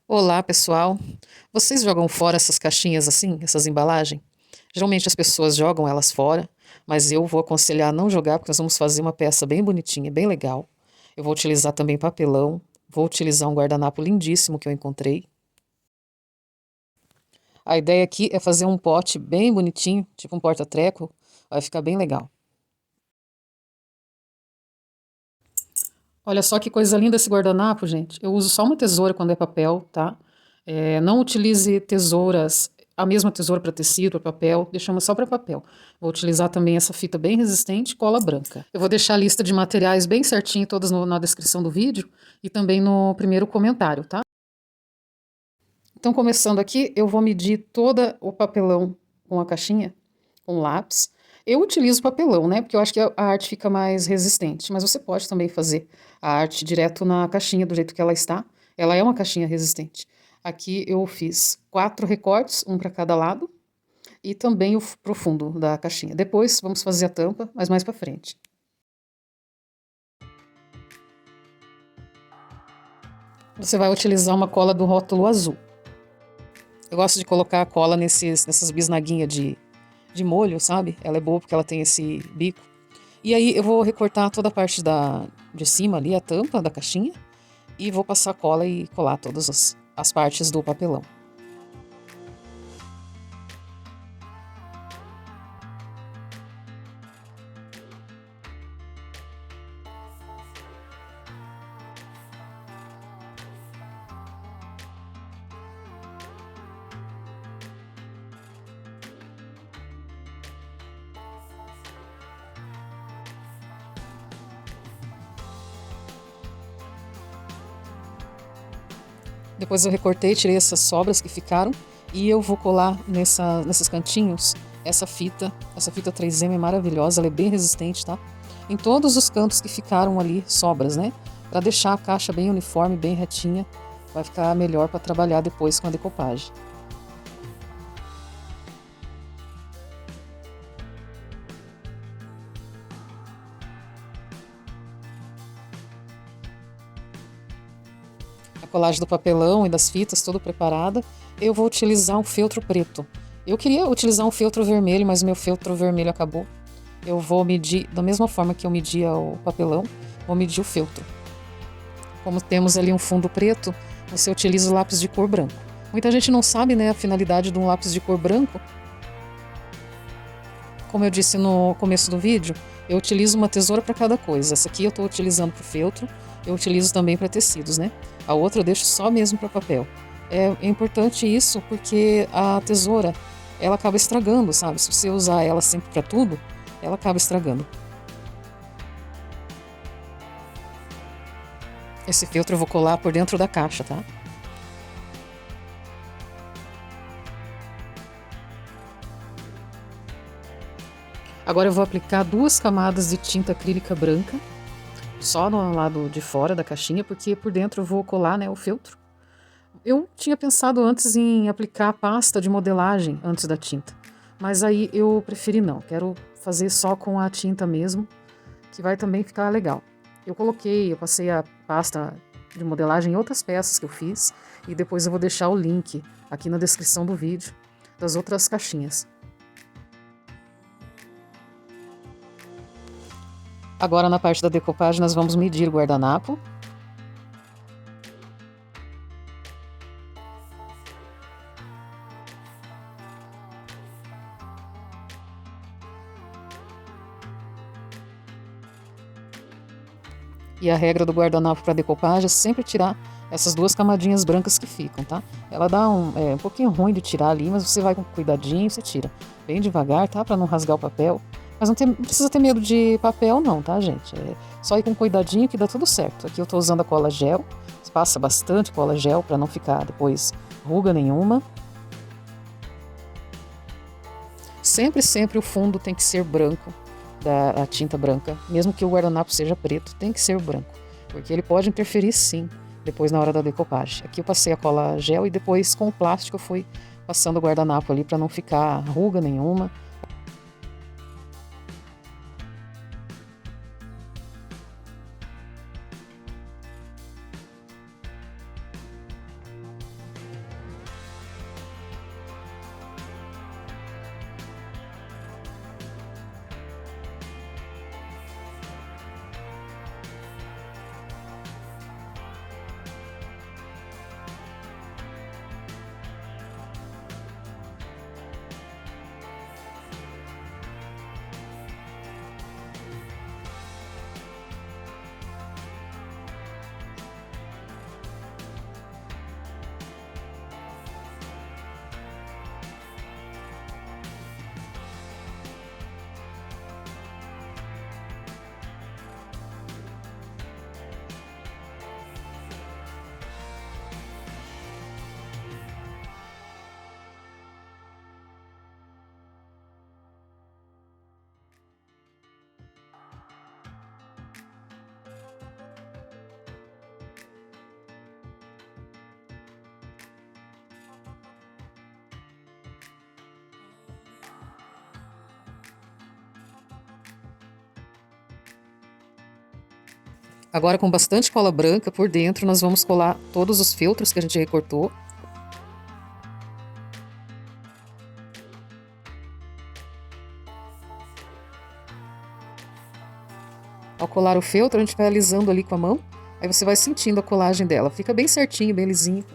Olá, pessoal. Vocês jogam fora essas caixinhas assim, essas embalagens? Geralmente as pessoas jogam elas fora, mas eu vou aconselhar a não jogar porque nós vamos fazer uma peça bem bonitinha, bem legal. Eu vou utilizar também papelão, vou utilizar um guardanapo lindíssimo que eu encontrei. A ideia aqui é fazer um pote bem bonitinho, tipo um porta-treco, vai ficar bem legal. Olha só que coisa linda esse guardanapo, gente. Eu uso só uma tesoura quando é papel, tá? Não utilize tesouras, a mesma tesoura para tecido, para papel, deixamos só para papel. Vou utilizar também essa fita bem resistente, cola branca. Eu vou deixar a lista de materiais bem certinho, todas na descrição do vídeo e também no primeiro comentário, tá? Então, começando aqui, eu vou medir todo o papelão com a caixinha, com lápis. Eu utilizo papelão, né? Porque eu acho que a arte fica mais resistente. Mas você pode também fazer a arte direto na caixinha, do jeito que ela está. Ela é uma caixinha resistente. Aqui eu fiz 4 recortes, um para cada lado, e também o profundo da caixinha. Depois vamos fazer a tampa, mas mais para frente. Você vai utilizar uma cola do rótulo azul. Eu gosto de colocar a cola nessas bisnaguinhas de molho, sabe? Ela é boa porque ela tem esse bico. E aí eu vou recortar toda a parte de cima ali, a tampa da caixinha, e vou passar cola e colar todas as partes do papelão. Depois eu recortei, tirei essas sobras que ficaram e eu vou colar nesses cantinhos essa fita 3M é maravilhosa, ela é bem resistente, tá? Em todos os cantos que ficaram ali sobras, né? Para deixar a caixa bem uniforme, bem retinha, vai ficar melhor para trabalhar depois com a decopagem. A colagem do papelão e das fitas, tudo preparada, eu vou utilizar um feltro preto. Eu queria utilizar um feltro vermelho, mas meu feltro vermelho acabou. Eu vou medir, da mesma forma que eu media o papelão, vou medir o feltro. Como temos ali um fundo preto, você utiliza o lápis de cor branco. Muita gente não sabe, né, a finalidade de um lápis de cor branco. Como eu disse no começo do vídeo, eu utilizo uma tesoura para cada coisa. Essa aqui eu estou utilizando para o feltro, eu utilizo também para tecidos, né? A outra eu deixo só mesmo para papel. É importante isso porque a tesoura, ela acaba estragando, sabe? Se você usar ela sempre para tudo, ela acaba estragando. Esse feltro eu vou colar por dentro da caixa, tá? Agora eu vou aplicar 2 camadas de tinta acrílica branca, só no lado de fora da caixinha, porque por dentro eu vou colar, né, o feltro. Eu tinha pensado antes em aplicar a pasta de modelagem antes da tinta, mas aí eu preferi não, quero fazer só com a tinta mesmo, que vai também ficar legal. Eu passei a pasta de modelagem em outras peças que eu fiz, e depois eu vou deixar o link aqui na descrição do vídeo das outras caixinhas. Agora na parte da decopagem nós vamos medir o guardanapo. E a regra do guardanapo para decopagem é sempre tirar essas 2 camadinhas brancas que ficam, tá? Ela dá um pouquinho ruim de tirar ali, mas você vai com cuidadinho, você tira bem devagar, tá? Para não rasgar o papel. Mas não precisa ter medo de papel não, tá, gente? É só ir com cuidadinho que dá tudo certo. Aqui eu tô usando a cola gel, passa bastante cola gel para não ficar depois ruga nenhuma. Sempre o fundo tem que ser branco, da tinta branca, mesmo que o guardanapo seja preto, tem que ser branco, porque ele pode interferir sim, depois na hora da decopagem. Aqui eu passei a cola gel e depois com o plástico eu fui passando o guardanapo ali para não ficar ruga nenhuma. Agora, com bastante cola branca por dentro, nós vamos colar todos os feltros que a gente recortou. Ao colar o feltro, a gente vai alisando ali com a mão. Aí você vai sentindo a colagem dela. Fica bem certinho, bem lisinho.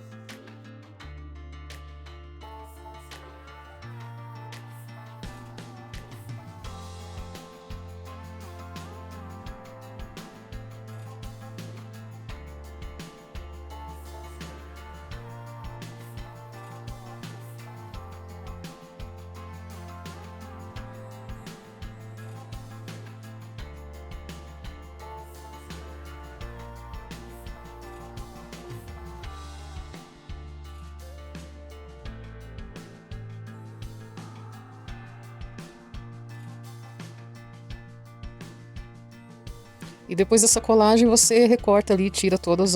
E depois dessa colagem você recorta ali e tira todas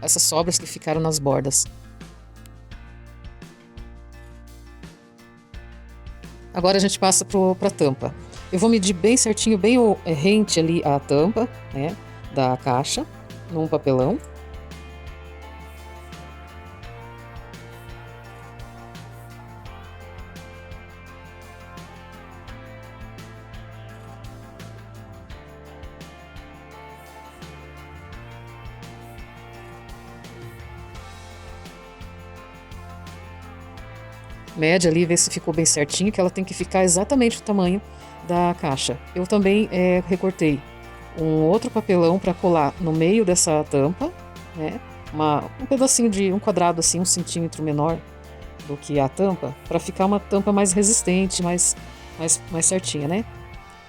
essas sobras que ficaram nas bordas. Agora a gente passa para a tampa. Eu vou medir bem certinho, bem rente ali a tampa, né, da caixa, num papelão. Mede ali, vê se ficou bem certinho, que ela tem que ficar exatamente o tamanho da caixa. Eu também recortei um outro papelão para colar no meio dessa tampa, né? Um pedacinho de um quadrado assim, 1 centímetro menor do que a tampa, para ficar uma tampa mais resistente, mais certinha, né?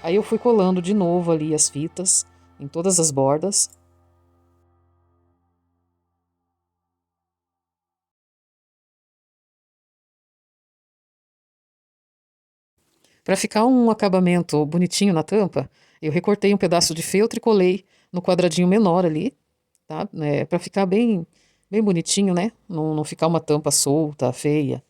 Aí eu fui colando de novo ali as fitas em todas as bordas. Para ficar um acabamento bonitinho na tampa, eu recortei um pedaço de feltro e colei no quadradinho menor ali, tá? Para ficar bem bonitinho, né? Não ficar uma tampa solta, feia.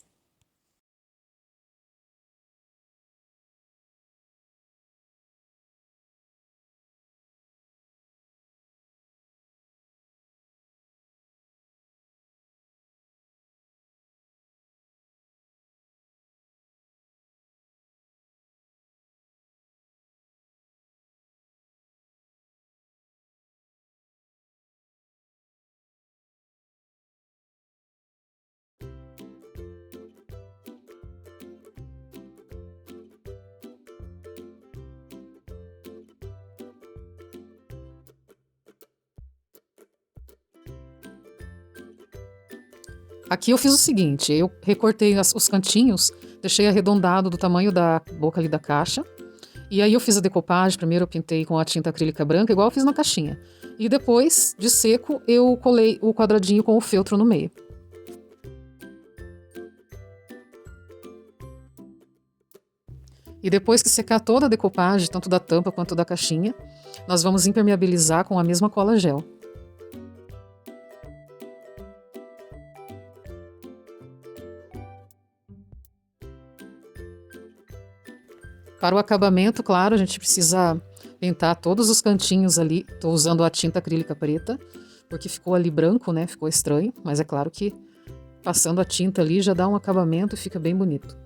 Aqui eu fiz o seguinte, eu recortei os cantinhos, deixei arredondado do tamanho da boca ali da caixa. E aí eu fiz a decopagem, primeiro eu pintei com a tinta acrílica branca, igual eu fiz na caixinha. E depois, de seco, eu colei o quadradinho com o feltro no meio. E depois que secar toda a decopagem, tanto da tampa quanto da caixinha, nós vamos impermeabilizar com a mesma cola gel. Para o acabamento, claro, a gente precisa pintar todos os cantinhos ali. Estou usando a tinta acrílica preta, porque ficou ali branco, né? Ficou estranho, mas é claro que passando a tinta ali já dá um acabamento e fica bem bonito.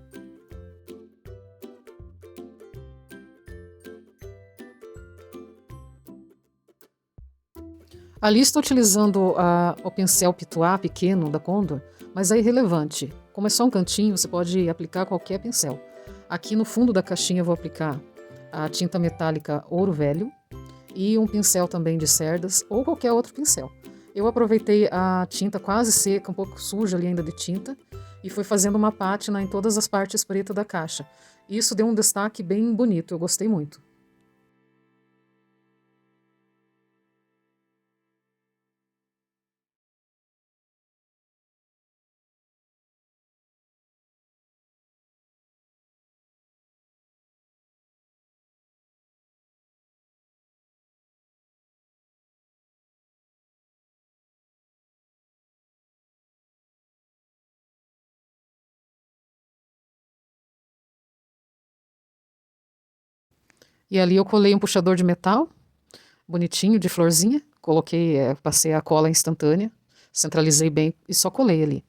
Ali estou utilizando o pincel Pituá pequeno da Condor, mas é irrelevante. Como é só um cantinho, você pode aplicar qualquer pincel. Aqui no fundo da caixinha eu vou aplicar a tinta metálica Ouro Velho e um pincel também de cerdas ou qualquer outro pincel. Eu aproveitei a tinta quase seca, um pouco suja ali ainda de tinta, e fui fazendo uma pátina em todas as partes pretas da caixa. Isso deu um destaque bem bonito, eu gostei muito. E ali eu colei um puxador de metal, bonitinho, de florzinha, Coloquei, passei a cola instantânea, centralizei bem e só colei ali.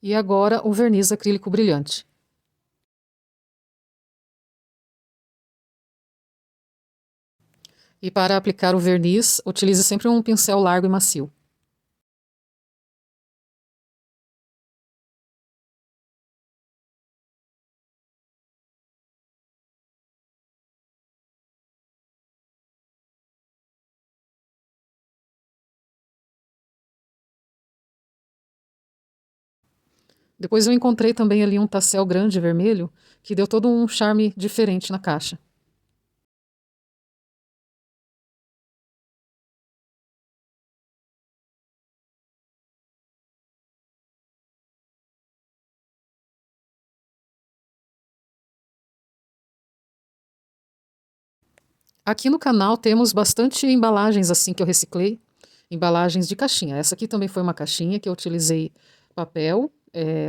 E agora o verniz acrílico brilhante. E para aplicar o verniz, utilize sempre um pincel largo e macio. Depois eu encontrei também ali um tassel grande vermelho, que deu todo um charme diferente na caixa. Aqui no canal temos bastante embalagens assim que eu reciclei, embalagens de caixinha. Essa aqui também foi uma caixinha que eu utilizei papel,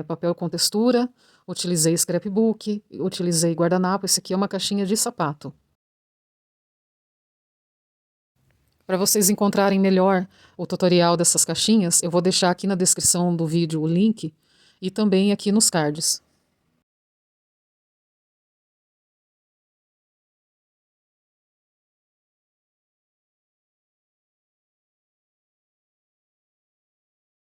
papel com textura, utilizei scrapbook, utilizei guardanapo. Esse aqui é uma caixinha de sapato. Para vocês encontrarem melhor o tutorial dessas caixinhas, eu vou deixar aqui na descrição do vídeo o link e também aqui nos cards.